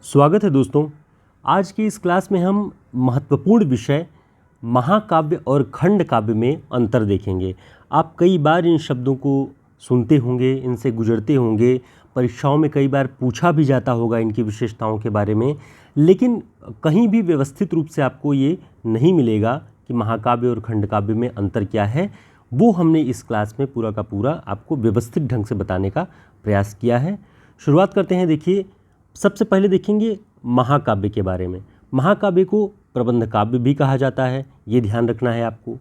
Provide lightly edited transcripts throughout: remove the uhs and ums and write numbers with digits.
स्वागत है दोस्तों। आज की इस क्लास में हम महत्वपूर्ण विषय महाकाव्य और खंड काव्य में अंतर देखेंगे। आप कई बार इन शब्दों को सुनते होंगे, इनसे गुजरते होंगे, परीक्षाओं में कई बार पूछा भी जाता होगा इनकी विशेषताओं के बारे में, लेकिन कहीं भी व्यवस्थित रूप से आपको ये नहीं मिलेगा कि महाकाव्य और खंड काव्य में अंतर क्या है। वो हमने इस क्लास में पूरा का पूरा आपको व्यवस्थित ढंग से बताने का प्रयास किया है। शुरुआत करते हैं। देखिए, सबसे पहले देखेंगे महाकाव्य के बारे में। महाकाव्य को प्रबंध काव्य भी कहा जाता है, ये ध्यान रखना है आपको।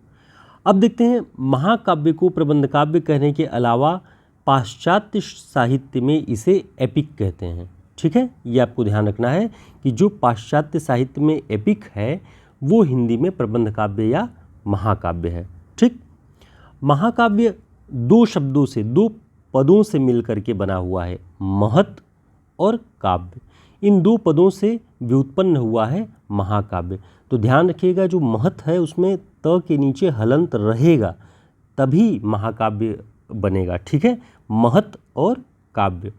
अब देखते हैं, महाकाव्य को प्रबंध काव्य कहने के अलावा पाश्चात्य साहित्य में इसे एपिक कहते हैं। ठीक है, ये आपको ध्यान रखना है कि जो पाश्चात्य साहित्य में एपिक है वो हिंदी में प्रबंध काव्य या महाकाव्य है। ठीक, महाकाव्य दो शब्दों से, दो पदों से मिलकर के बना हुआ है, महत और काव्य। इन दो पदों से व्युत्पन्न हुआ है महाकाव्य। तो ध्यान रखिएगा, जो महत है उसमें त के नीचे हलंत रहेगा, तभी महाकाव्य बनेगा। ठीक है, महत और काव्य।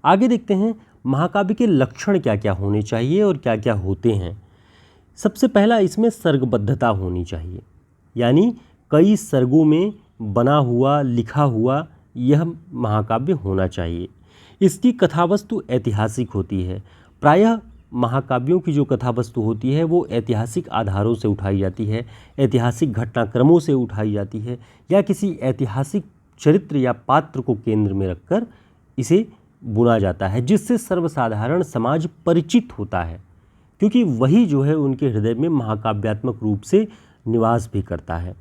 आगे देखते हैं महाकाव्य के लक्षण क्या क्या होने चाहिए और क्या क्या होते हैं। सबसे पहला, इसमें सर्गबद्धता होनी चाहिए, यानी कई सर्गों में बना हुआ, लिखा हुआ यह महाकाव्य होना चाहिए। इसकी कथावस्तु ऐतिहासिक होती है। प्रायः महाकाव्यों की जो कथावस्तु होती है वो ऐतिहासिक आधारों से उठाई जाती है, ऐतिहासिक घटनाक्रमों से उठाई जाती है, या किसी ऐतिहासिक चरित्र या पात्र को केंद्र में रखकर इसे बुना जाता है, जिससे सर्वसाधारण समाज परिचित होता है, क्योंकि वही जो है उनके हृदय में महाकाव्यात्मक रूप से निवास भी करता है।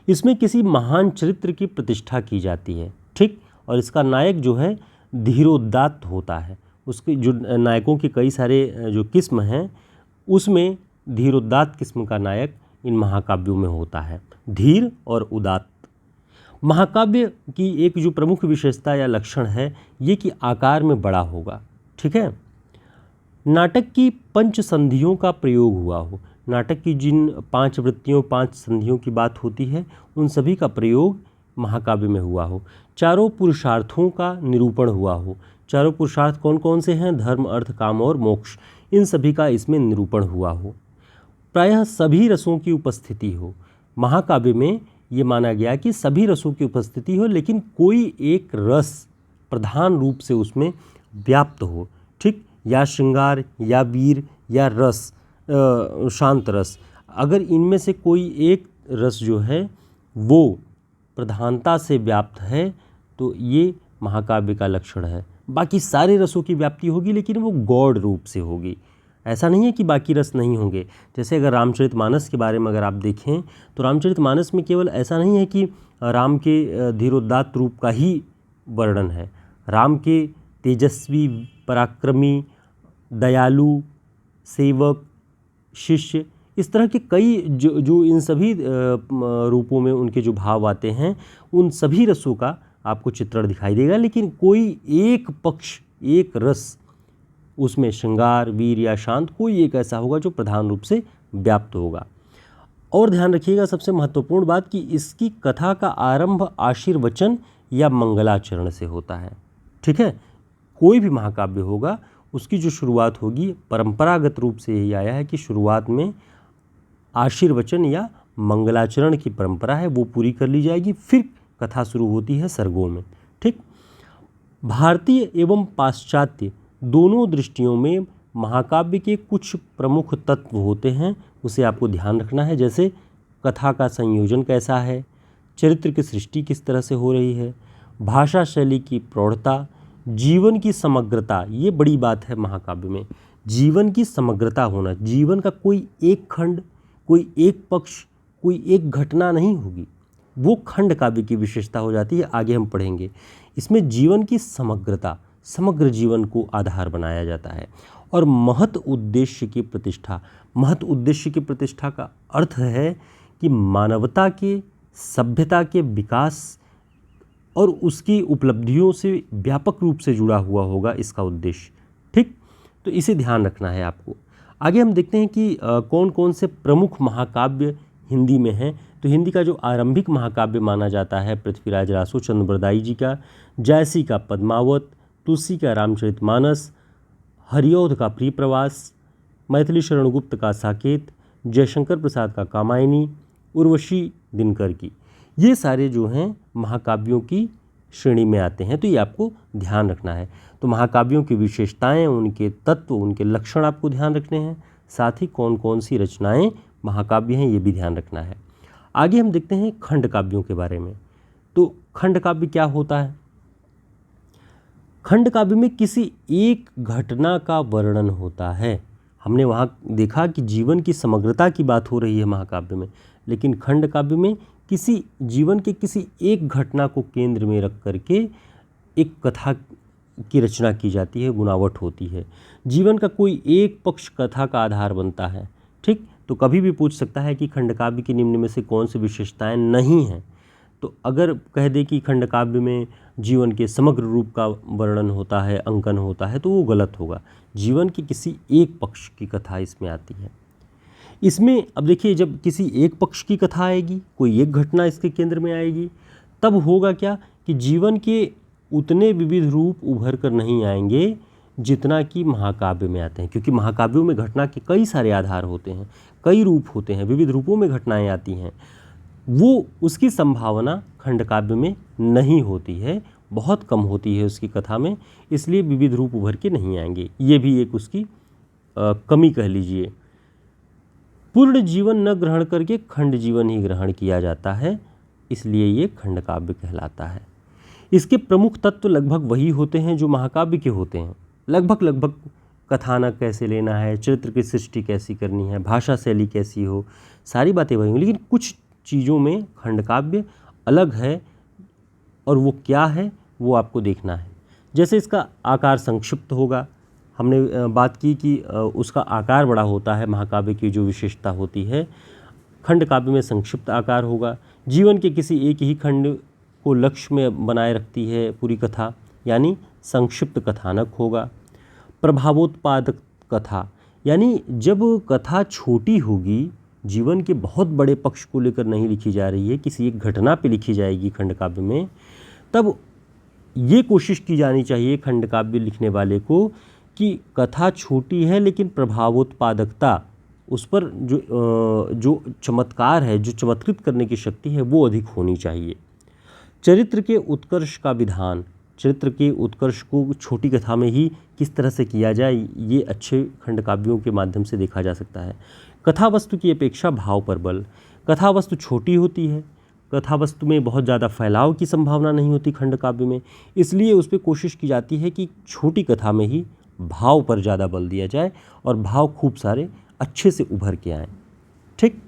इसमें किसी महान चरित्र की प्रतिष्ठा की जाती है। ठीक, और इसका नायक जो है धीरोदात्त होता है। उसके जो नायकों के कई सारे जो किस्म हैं, उसमें धीरोदात्त किस्म का नायक इन महाकाव्यों में होता है, धीर और उदात्त। महाकाव्य की एक जो प्रमुख विशेषता या लक्षण है ये कि आकार में बड़ा होगा। ठीक है, नाटक की पंच संधियों का प्रयोग हुआ हो। नाटक की जिन 5 वृत्तियों, 5 संधियों की बात होती है, उन सभी का प्रयोग महाकाव्य में हुआ हो। चारों पुरुषार्थों का निरूपण हुआ हो। चारों पुरुषार्थ कौन कौन से हैं? धर्म, अर्थ, काम और मोक्ष। इन सभी का इसमें निरूपण हुआ हो। प्रायः सभी रसों की उपस्थिति हो। महाकाव्य में ये माना गया कि सभी रसों की उपस्थिति हो, लेकिन कोई एक रस प्रधान रूप से उसमें व्याप्त हो। ठीक, या श्रृंगार, या वीर, या रस, शांत रस। अगर इनमें से कोई एक रस जो है वो प्रधानता से व्याप्त है तो ये महाकाव्य का लक्षण है। बाकी सारे रसों की व्याप्ति होगी, लेकिन वो गौड़ रूप से होगी। ऐसा नहीं है कि बाकी रस नहीं होंगे। जैसे अगर रामचरितमानस के बारे में अगर आप देखें तो रामचरितमानस में केवल ऐसा नहीं है कि राम के धीरोदात्त रूप का ही वर्णन है। राम के तेजस्वी, पराक्रमी, दयालु, सेवक, शिष्य, इस तरह के कई जो इन सभी रूपों में उनके जो भाव आते हैं, उन सभी रसों का आपको चित्रण दिखाई देगा। लेकिन कोई एक पक्ष, एक रस उसमें श्रृंगार, वीर या शांत, कोई एक ऐसा होगा जो प्रधान रूप से व्याप्त होगा। और ध्यान रखिएगा, सबसे महत्वपूर्ण बात कि इसकी कथा का आरंभ आशीर्वचन या मंगलाचरण से होता है। ठीक है, कोई भी महाकाव्य होगा उसकी जो शुरुआत होगी, परंपरागत रूप से यही आया है कि शुरुआत में आशीर्वचन या मंगलाचरण की परंपरा है, वो पूरी कर ली जाएगी, फिर कथा शुरू होती है सर्गों में। ठीक, भारतीय एवं पाश्चात्य दोनों दृष्टियों में महाकाव्य के कुछ प्रमुख तत्व होते हैं, उसे आपको ध्यान रखना है। जैसे कथा का संयोजन कैसा है, चरित्र की सृष्टि किस तरह से हो रही है, भाषा शैली की प्रौढ़ता, जीवन की समग्रता। ये बड़ी बात है महाकाव्य में, जीवन की समग्रता होना। जीवन का कोई एक खंड, कोई एक पक्ष, कोई एक घटना नहीं होगी, वो खंड काव्य की विशेषता हो जाती है। आगे हम पढ़ेंगे। इसमें जीवन की समग्रता, समग्र जीवन को आधार बनाया जाता है। और महत उद्देश्य की प्रतिष्ठा। महत उद्देश्य की प्रतिष्ठा का अर्थ है कि मानवता के, सभ्यता के विकास और उसकी उपलब्धियों से व्यापक रूप से जुड़ा हुआ होगा इसका उद्देश्य। ठीक, तो इसे ध्यान रखना है आपको। आगे हम देखते हैं कि कौन कौन से प्रमुख महाकाव्य हिंदी में हैं। तो हिंदी का जो आरंभिक महाकाव्य माना जाता है पृथ्वीराज रासो चंद्रबरदाई जी का, जायसी का पद्मावत, तुलसी का रामचरितमानस, हरिऔध का प्रिय प्रवास, मैथिली शरण गुप्त का साकेत, जयशंकर प्रसाद का कामायनी, उर्वशी दिनकर की, ये सारे जो हैं महाकाव्यों की श्रेणी में आते हैं। तो ये आपको ध्यान रखना है। तो महाकाव्यों की विशेषताएं, उनके तत्व, उनके लक्षण आपको ध्यान रखने हैं। साथ ही कौन कौन सी रचनाएं महाकाव्य हैं ये भी ध्यान रखना है। आगे हम देखते हैं खंड काव्यों के बारे में। तो खंड काव्य क्या होता है? खंड काव्य में किसी एक घटना का वर्णन होता है। हमने वहाँ देखा कि जीवन की समग्रता की बात हो रही है महाकाव्य में, लेकिन खंड काव्य में किसी जीवन के किसी एक घटना को केंद्र में रख करके एक कथा की रचना की जाती है, गुनावट होती है। जीवन का कोई एक पक्ष कथा का आधार बनता है। ठीक, तो कभी भी पूछ सकता है कि खंड काव्य की निम्न में से कौन सी विशेषताएं नहीं हैं। तो अगर कह दे कि खंड काव्य में जीवन के समग्र रूप का वर्णन होता है, अंकन होता है, तो वो गलत होगा। जीवन के किसी एक पक्ष की कथा इसमें आती है। इसमें अब देखिए, जब किसी एक पक्ष की कथा आएगी, कोई एक घटना इसके केंद्र में आएगी, तब होगा क्या कि जीवन के उतने विविध रूप उभर कर नहीं आएंगे जितना कि महाकाव्य में आते हैं, क्योंकि महाकाव्यों में घटना के कई सारे आधार होते हैं, कई रूप होते हैं, विविध रूपों में घटनाएं आती हैं। वो उसकी संभावना खंड काव्य में नहीं होती है, बहुत कम होती है उसकी कथा में, इसलिए विविध रूप उभर के नहीं आएंगे। ये भी एक उसकी कमी कह लीजिए। पूर्ण जीवन न ग्रहण करके खंड जीवन ही ग्रहण किया जाता है, इसलिए ये खंड काव्य कहलाता है। इसके प्रमुख तत्व लगभग वही होते हैं जो महाकाव्य के होते हैं। लगभग कथानक कैसे लेना है, चरित्र की सृष्टि कैसी करनी है, भाषा शैली कैसी हो, सारी बातें वही होंगी, लेकिन कुछ चीज़ों में खंड काव्य अलग है, और वो क्या है वो आपको देखना है। जैसे इसका आकार संक्षिप्त होगा। हमने बात की कि उसका आकार बड़ा होता है, महाकाव्य की जो विशेषता होती है। खंड काव्य में संक्षिप्त आकार होगा। जीवन के किसी एक ही खंड को लक्ष्य में बनाए रखती है पूरी कथा, यानी संक्षिप्त कथानक होगा। प्रभावोत्पादक कथा, यानी जब कथा छोटी होगी, जीवन के बहुत बड़े पक्ष को लेकर नहीं लिखी जा रही है, किसी एक घटना पे लिखी जाएगी खंड काव्य में, तब ये कोशिश की जानी चाहिए खंड काव्य लिखने वाले को कि कथा छोटी है लेकिन प्रभावोत्पादकता, उस पर जो चमत्कार है, जो चमत्कृत करने की शक्ति है, वो अधिक होनी चाहिए। चरित्र के उत्कर्ष का विधान, चरित्र के उत्कर्ष को छोटी कथा में ही किस तरह से किया जाए, ये अच्छे खंड काव्यों के माध्यम से देखा जा सकता है। कथा वस्तु की अपेक्षा भाव पर बल, कथा वस्तु छोटी होती है, कथा वस्तु में बहुत ज़्यादा फैलाव की संभावना नहीं होती खंड काव्य में, इसलिए उस पर कोशिश की जाती है कि छोटी कथा में ही भाव पर ज़्यादा बल दिया जाए और भाव खूब सारे अच्छे से उभर के आएँ। ठीक,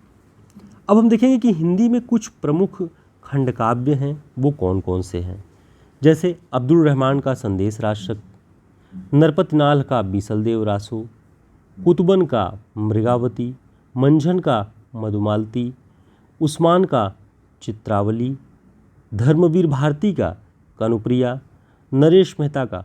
अब हम देखेंगे कि हिंदी में कुछ प्रमुख खंड काव्य हैं, वो कौन कौन से हैं। जैसे अब्दुल रहमान का संदेश राशक, नरपतनाल का बीसलदेव रासो, कुतुबन का मृगावती, मंझन का मधुमालती, उस्मान का चित्रावली, धर्मवीर भारती का कनुप्रिया, नरेश मेहता का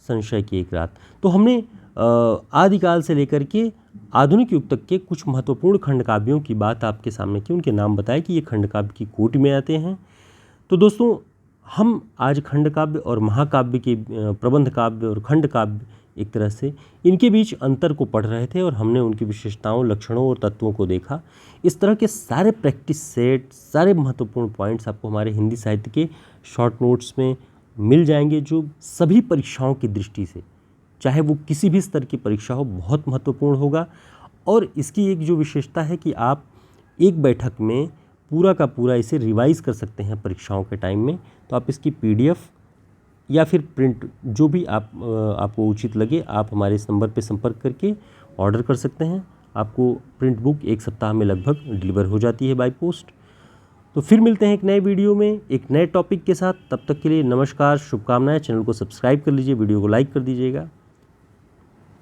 संशय की एक रात। तो हमने आदिकाल से लेकर के आधुनिक युग तक के कुछ महत्वपूर्ण खंड काव्यों की बात आपके सामने की, उनके नाम बताए कि ये खंड काव्य की कोटि में आते हैं। तो दोस्तों, हम आज खंड काव्य और महाकाव्य के प्रबंध काव्य और खंड काव्य, एक तरह से इनके बीच अंतर को पढ़ रहे थे और हमने उनकी विशेषताओं, लक्षणों और तत्वों को देखा। इस तरह के सारे प्रैक्टिस सेट, सारे महत्वपूर्ण पॉइंट्स आपको हमारे हिंदी साहित्य के शॉर्ट नोट्स में मिल जाएंगे, जो सभी परीक्षाओं की दृष्टि से, चाहे वो किसी भी स्तर की परीक्षा हो, बहुत महत्वपूर्ण होगा। और इसकी एक जो विशेषता है कि आप एक बैठक में पूरा का पूरा इसे रिवाइज़ कर सकते हैं परीक्षाओं के टाइम में। तो आप इसकी PDF या फिर प्रिंट, जो भी आपको उचित लगे, आप हमारे इस नंबर पे संपर्क करके ऑर्डर कर सकते हैं। आपको प्रिंट बुक 1 सप्ताह में लगभग डिलीवर हो जाती है बाय पोस्ट। तो फिर मिलते हैं एक नए वीडियो में एक नए टॉपिक के साथ। तब तक के लिए नमस्कार, शुभकामनाएं। चैनल को सब्सक्राइब कर लीजिए, वीडियो को लाइक कर दीजिएगा।